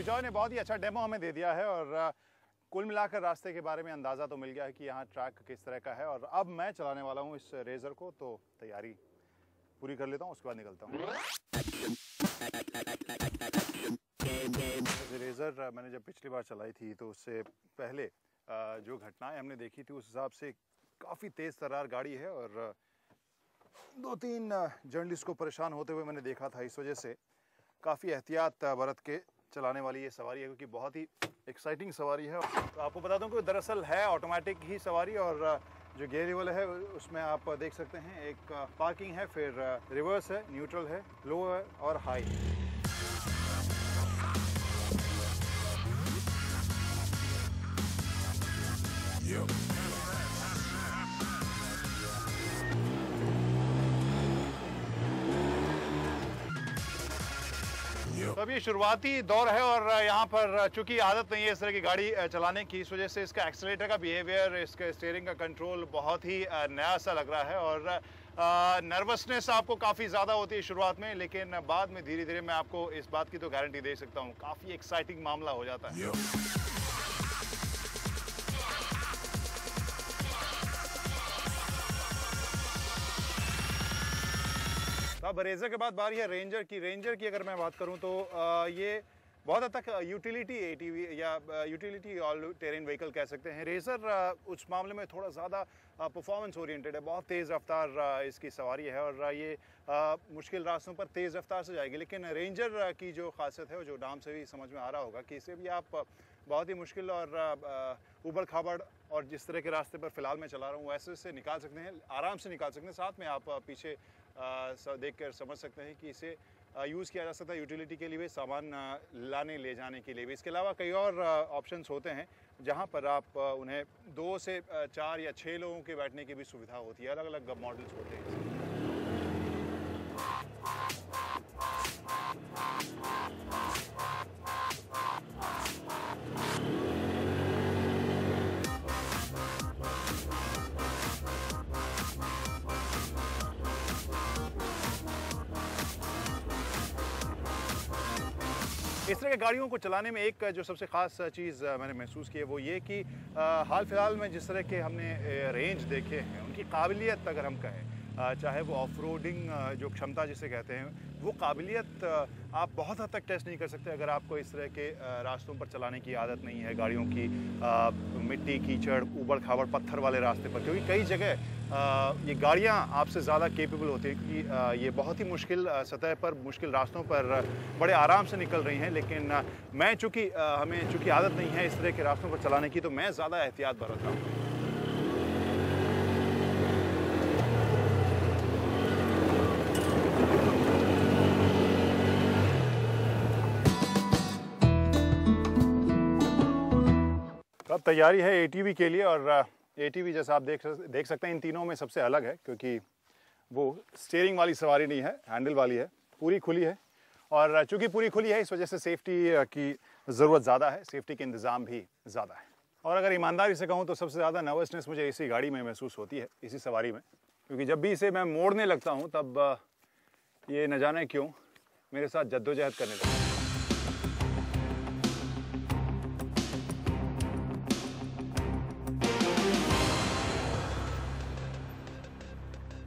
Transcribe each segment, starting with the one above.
विजॉय ने बहुत ही अच्छा डेमो हमें दे दिया है और कुल मिलाकर रास्ते के बारे में अंदाज़ा तो मिल गया है कि यहाँ ट्रैक किस तरह का है। और अब मैं चलाने वाला हूँ इस रेजर को, तो तैयारी पूरी कर लेता हूँ, उसके बाद निकलता हूँ। रेजर मैंने जब पिछली बार चलाई थी तो उससे पहले जो घटनाएं हमने देखी थी उस हिसाब से काफ़ी तेज़ तर्रार गाड़ी है और 2-3 जर्नलिस्ट को परेशान होते हुए मैंने देखा था। इस वजह से काफ़ी एहतियात बरत के चलाने वाली ये सवारी है, क्योंकि बहुत ही एक्साइटिंग सवारी है। तो आपको बता दूं कि दरअसल है ऑटोमेटिक ही सवारी और जो गियर लेवल है उसमें आप देख सकते हैं एक पार्किंग है, फिर रिवर्स है, न्यूट्रल है, लो है और हाई। तो अभी शुरुआती दौर है और यहाँ पर चूंकि आदत नहीं है इस तरह की गाड़ी चलाने की, इस वजह से इसका एक्सीलरेटर का बिहेवियर, इसके स्टीयरिंग का कंट्रोल बहुत ही नया सा लग रहा है और नर्वसनेस आपको काफ़ी ज़्यादा होती है शुरुआत में, लेकिन बाद में धीरे धीरे मैं आपको इस बात की तो गारंटी दे सकता हूँ काफ़ी एक्साइटिंग मामला हो जाता है। अब रेजर के बाद बारी है रेंजर की। रेंजर की अगर मैं बात करूं तो ये बहुत हद तक यूटिलिटी एटीवी या यूटिलिटी ऑल टेरेन व्हीकल कह सकते हैं। रेजर उस मामले में थोड़ा ज़्यादा परफॉर्मेंस ओरिएंटेड है, बहुत तेज़ रफ्तार इसकी सवारी है और ये मुश्किल रास्तों पर तेज़ रफ्तार से जाएगी। लेकिन रेंजर की जो खासियत है, जो नाम से भी समझ में आ रहा होगा कि इसे भी आप बहुत ही मुश्किल और उबड़ खाबड़ और जिस तरह के रास्ते पर फ़िलहाल मैं चला रहा हूँ वैसे से निकाल सकते हैं, आराम से निकाल सकते हैं। साथ में आप पीछे देख कर समझ सकते हैं कि इसे यूज़ किया जा सकता है यूटिलिटी के लिए भी, सामान लाने ले जाने के लिए भी। इसके अलावा कई और ऑप्शंस होते हैं जहां पर आप उन्हें 2 से 4 या 6 लोगों के बैठने की भी सुविधा होती है। अलग अलग मॉडल्स होते हैं। इस तरह की गाड़ियों को चलाने में एक जो सबसे ख़ास चीज़ मैंने महसूस की है वो ये कि हाल फिलहाल में जिस तरह के हमने रेंज देखे हैं उनकी काबिलियत अगर हम कहें, चाहे वो ऑफ रोडिंग जो क्षमता जिसे कहते हैं, वो काबिलियत आप बहुत हद तक टेस्ट नहीं कर सकते अगर आपको इस तरह के रास्तों पर चलाने की आदत नहीं है, गाड़ियों की मिट्टी कीचड़ ऊबड़ खाबड़ पत्थर वाले रास्ते पर। क्योंकि कई जगह ये गाड़ियाँ आपसे ज़्यादा केपेबल होती हैं, क्योंकि ये बहुत ही मुश्किल सतह पर, मुश्किल रास्तों पर बड़े आराम से निकल रही हैं। लेकिन मैं हमें चूँकि आदत नहीं है इस तरह के रास्तों पर चलाने की, तो मैं ज़्यादा एहतियात बरतता हूँ। अब तैयारी है एटीवी के लिए और एटीवी जैसा आप देख सकते हैं इन तीनों में सबसे अलग है, क्योंकि वो स्टीयरिंग वाली सवारी नहीं है, हैंडल वाली है, पूरी खुली है। और चूंकि पूरी खुली है इस वजह से सेफ्टी की ज़रूरत ज़्यादा है, सेफ्टी के इंतज़ाम भी ज़्यादा है। और अगर ईमानदारी से कहूँ तो सबसे ज़्यादा नर्वसनेस मुझे इसी गाड़ी में महसूस होती है, इसी सवारी में, क्योंकि जब भी इसे मैं मोड़ने लगता हूँ तब ये न जाने क्यों मेरे साथ जद्दोजहद करने लगता है।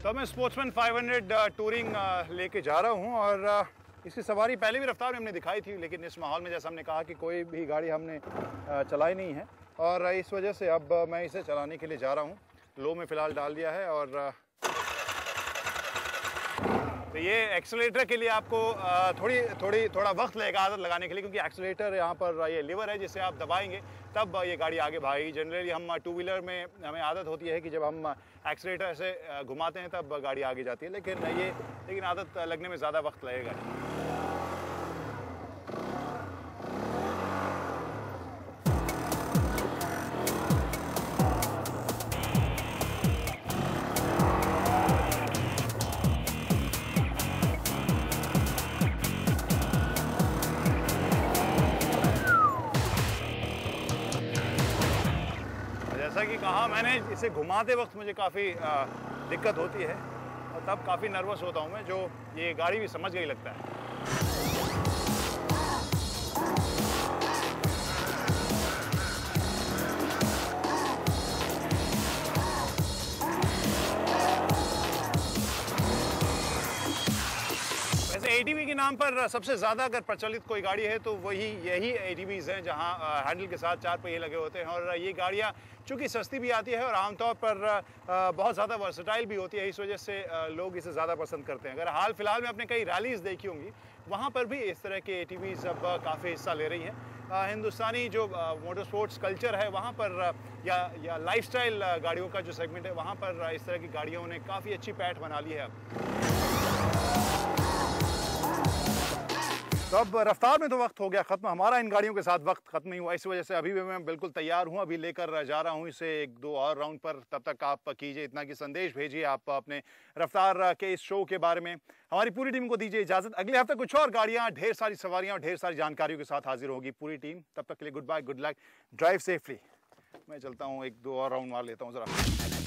तो मैं स्पोर्ट्समैन 500 टूरिंग लेके जा रहा हूँ और इसकी सवारी पहले भी रफ्तार में हमने दिखाई थी, लेकिन इस माहौल में जैसा हमने कहा कि कोई भी गाड़ी हमने चलाई नहीं है और इस वजह से अब मैं इसे चलाने के लिए जा रहा हूँ। लो में फ़िलहाल डाल दिया है और तो ये एक्सीलरेटर के लिए आपको थोड़ा वक्त लगेगा आदत लगाने के लिए, क्योंकि एक्सीलरेटर यहाँ पर ये लीवर है जिसे आप दबाएंगे तब ये गाड़ी आगे भागेगी। जनरली हम टू व्हीलर में हमें आदत होती है कि जब हम एक्सीलरेटर से घुमाते हैं तब गाड़ी आगे जाती है, लेकिन आदत लगने में ज़्यादा वक्त लगेगा। जैसा कि कहा मैंने, इसे घुमाते वक्त मुझे काफ़ी दिक्कत होती है और तब काफ़ी नर्वस होता हूँ मैं, जो ये गाड़ी भी समझ गई लगता है। एटीवी के नाम पर सबसे ज़्यादा अगर प्रचलित कोई गाड़ी है तो यही एटीवीज़ हैं, जहां हैंडल के साथ 4 पहिए लगे होते हैं। और ये गाड़ियां चूँकि सस्ती भी आती है और आमतौर पर बहुत ज़्यादा वर्सेटाइल भी होती है, इस वजह से लोग इसे ज़्यादा पसंद करते हैं। अगर हाल फिलहाल में आपने कई रैलीज़ देखी होंगी, वहाँ पर भी इस तरह के एटीवीज़ अब काफ़ी हिस्सा ले रही हैं। हिंदुस्तानी जो मोटर स्पोर्ट्स कल्चर है वहाँ पर या लाइफस्टाइल गाड़ियों का जो सेगमेंट है, वहाँ पर इस तरह की गाड़ियों ने काफ़ी अच्छी पैठ बना ली है अब। तो अब रफ्तार में तो वक्त हो गया ख़त्म, हमारा इन गाड़ियों के साथ वक्त ख़त्म नहीं हुआ, इस वजह से अभी भी मैं बिल्कुल तैयार हूँ, अभी लेकर जा रहा हूँ इसे 1-2 और राउंड पर। तब तक आप कीजिए इतना कि संदेश भेजिए आप अपने रफ्तार के इस शो के बारे में। हमारी पूरी टीम को दीजिए इजाज़त, अगले हफ्ते कुछ और गाड़ियाँ, ढेर सारी सवारियाँ और ढेर सारी जानकारियों के साथ हाजिर होगी पूरी टीम। तब तक के लिए goodbye, good luck, drive safely. मैं चलता हूँ, 1-2 और राउंड मार लेता हूँ ज़रा।